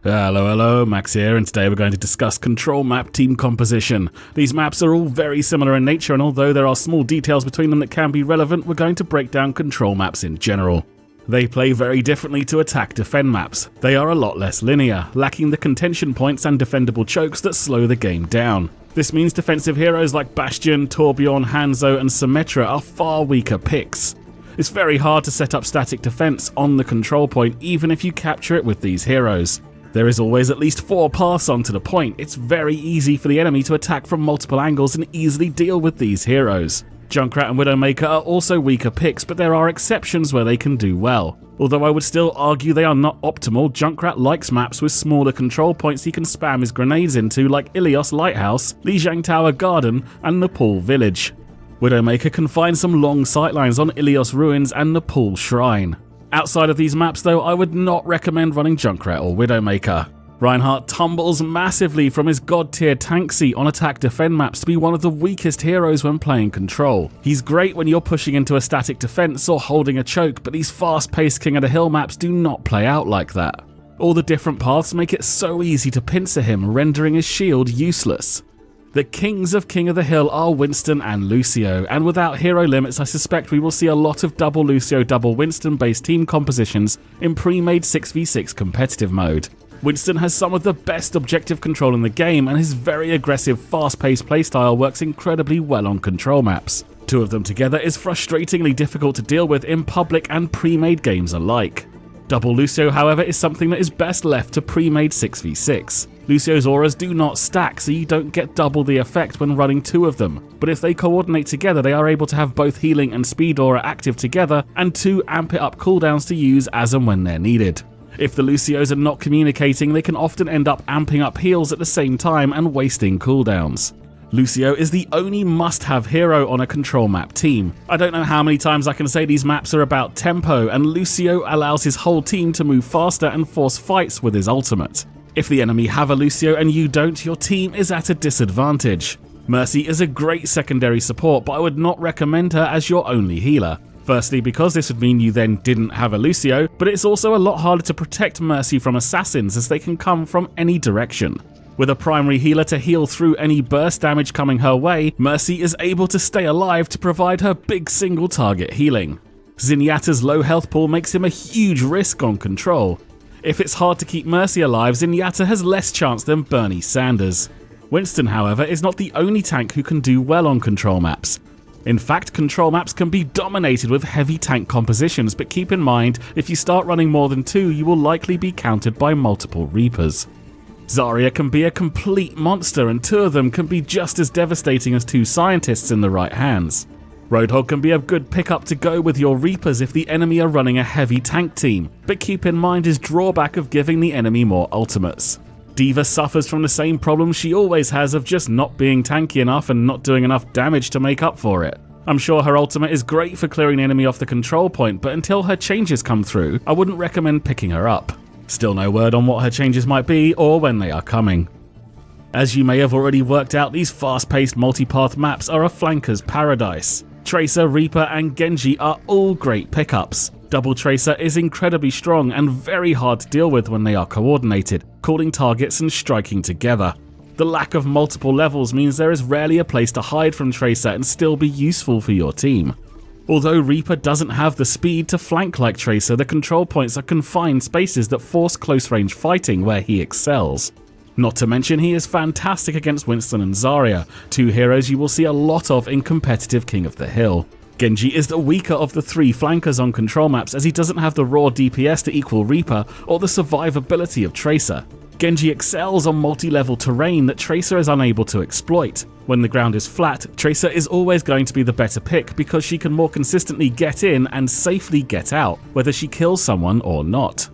Hello, Max here, and today we're going to discuss control map team composition. These maps are all very similar in nature, and although there are small details between them that can be relevant, we're going to break down control maps in general. They play very differently to attack-defend maps. They are a lot less linear, lacking the contention points and defendable chokes that slow the game down. This means defensive heroes like Bastion, Torbjorn, Hanzo and Symmetra are far weaker picks. It's very hard to set up static defense on the control point even if you capture it with these heroes. There is always at least 4 paths onto the point. It's very easy for the enemy to attack from multiple angles and easily deal with these heroes. Junkrat and Widowmaker are also weaker picks, but there are exceptions where they can do well. Although I would still argue they are not optimal, Junkrat likes maps with smaller control points he can spam his grenades into, like Ilios Lighthouse, Lijiang Tower Garden and Nepal Village. Widowmaker can find some long sightlines on Ilios Ruins and Nepal Shrine. Outside of these maps though, I would not recommend running Junkrat or Widowmaker. Reinhardt tumbles massively from his god tier tank seat on attack-defend maps to be one of the weakest heroes when playing control. He's great when you're pushing into a static defense or holding a choke, but these fast-paced King of the Hill maps do not play out like that. All the different paths make it so easy to pincer him, rendering his shield useless. The kings of King of the Hill are Winston and Lucio, and without hero limits I suspect we will see a lot of double Lucio double Winston based team compositions in pre-made 6v6 competitive mode. Winston has some of the best objective control in the game, and his very aggressive fast-paced playstyle works incredibly well on control maps. 2 of them together is frustratingly difficult to deal with in public and pre-made games alike. Double Lucio, however, is something that is best left to pre-made 6v6. Lucio's auras do not stack, so you don't get double the effect when running 2 of them, but if they coordinate together they are able to have both healing and speed aura active together and 2 amp it up cooldowns to use as and when they're needed. If the Lucios are not communicating, they can often end up amping up heals at the same time and wasting cooldowns. Lucio is the only must-have hero on a control map team. I don't know how many times I can say these maps are about tempo, and Lucio allows his whole team to move faster and force fights with his ultimate. If the enemy have a Lucio and you don't, your team is at a disadvantage. Mercy is a great secondary support, but I would not recommend her as your only healer. Firstly, because this would mean you then didn't have a Lucio, but it's also a lot harder to protect Mercy from assassins as they can come from any direction. With a primary healer to heal through any burst damage coming her way, Mercy is able to stay alive to provide her big single target healing. Zenyatta's low health pool makes him a huge risk on control. If it's hard to keep Mercy alive, Zenyatta has less chance than Bernie Sanders. Winston, however, is not the only tank who can do well on control maps. In fact, control maps can be dominated with heavy tank compositions, but keep in mind, if you start running more than 2, you will likely be countered by multiple Reapers. Zarya can be a complete monster, and 2 of them can be just as devastating as 2 scientists in the right hands. Roadhog can be a good pickup to go with your Reapers if the enemy are running a heavy tank team, but keep in mind his drawback of giving the enemy more ultimates. D.Va suffers from the same problem she always has of just not being tanky enough and not doing enough damage to make up for it. I'm sure her ultimate is great for clearing the enemy off the control point, but until her changes come through, I wouldn't recommend picking her up. Still no word on what her changes might be or when they are coming. As you may have already worked out, these fast-paced multipath maps are a flanker's paradise. Tracer, Reaper and Genji are all great pickups. Double Tracer is incredibly strong and very hard to deal with when they are coordinated, calling targets and striking together. The lack of multiple levels means there is rarely a place to hide from Tracer and still be useful for your team. Although Reaper doesn't have the speed to flank like Tracer, the control points are confined spaces that force close-range fighting where he excels. Not to mention he is fantastic against Winston and Zarya, 2 heroes you will see a lot of in competitive King of the Hill. Genji is the weaker of the 3 flankers on control maps as he doesn't have the raw DPS to equal Reaper or the survivability of Tracer. Genji excels on multi-level terrain that Tracer is unable to exploit. When the ground is flat, Tracer is always going to be the better pick because she can more consistently get in and safely get out, whether she kills someone or not.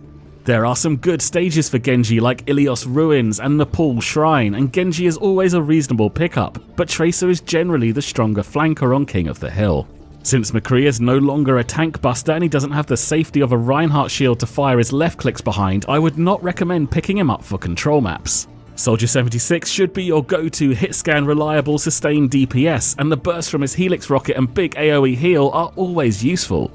There are some good stages for Genji like Ilios Ruins and Nepal Shrine, and Genji is always a reasonable pickup, but Tracer is generally the stronger flanker on King of the Hill. Since McCree is no longer a tank buster and he doesn't have the safety of a Reinhardt shield to fire his left clicks behind, I would not recommend picking him up for control maps. Soldier 76 should be your go-to hit-scan reliable sustained DPS, and the burst from his Helix rocket and big AoE heal are always useful.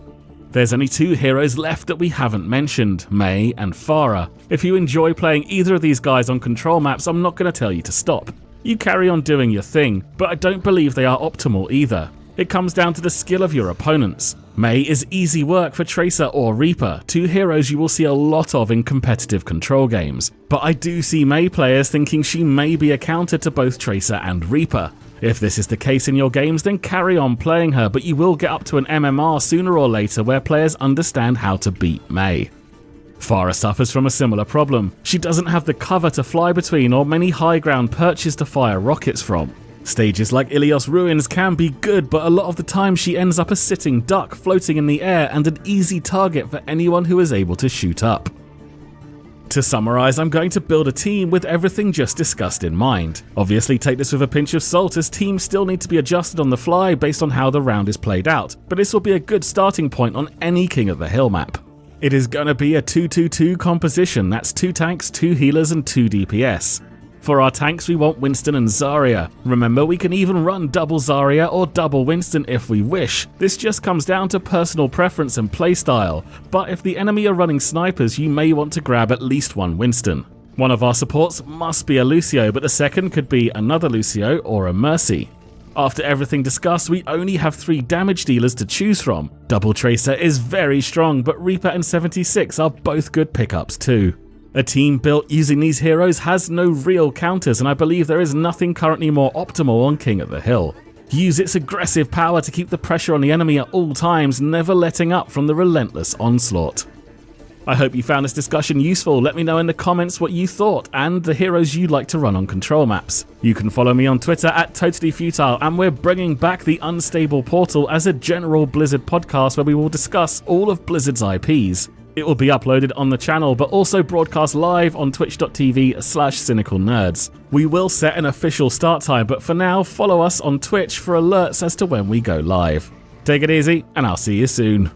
There's only 2 heroes left that we haven't mentioned, Mae and Farah. If you enjoy playing either of these guys on control maps, I'm not going to tell you to stop. You carry on doing your thing, but I don't believe they are optimal either. It comes down to the skill of your opponents. Mae is easy work for Tracer or Reaper, 2 heroes you will see a lot of in competitive control games. But I do see Mae players thinking she may be a counter to both Tracer and Reaper. If this is the case in your games, then carry on playing her, but you will get up to an MMR sooner or later where players understand how to beat Mae. Farah suffers from a similar problem. She doesn't have the cover to fly between or many high ground perches to fire rockets from. Stages like Ilios Ruins can be good, but a lot of the time she ends up a sitting duck floating in the air and an easy target for anyone who is able to shoot up. To summarize, I'm going to build a team with everything just discussed in mind. Obviously take this with a pinch of salt as teams still need to be adjusted on the fly based on how the round is played out, but this will be a good starting point on any King of the Hill map. It is going to be a 2-2-2 composition, that's 2 tanks, 2 healers and 2 DPS. For our tanks we want Winston and Zarya. Remember, we can even run double Zarya or double Winston if we wish. This just comes down to personal preference and playstyle, but if the enemy are running snipers you may want to grab at least 1 Winston. One of our supports must be a Lucio, but the second could be another Lucio or a Mercy. After everything discussed, we only have 3 damage dealers to choose from. Double Tracer is very strong, but Reaper and 76 are both good pickups too. A team built using these heroes has no real counters, and I believe there is nothing currently more optimal on King of the Hill. Use its aggressive power to keep the pressure on the enemy at all times, never letting up from the relentless onslaught. I hope you found this discussion useful. Let me know in the comments what you thought and the heroes you'd like to run on control maps. You can follow me on Twitter at TotallyFutile, and we're bringing back the Unstable Portal as a general Blizzard podcast where we will discuss all of Blizzard's IPs. It will be uploaded on the channel, but also broadcast live on twitch.tv/cynicalnerds. We will set an official start time, but for now, follow us on Twitch for alerts as to when we go live. Take it easy, and I'll see you soon.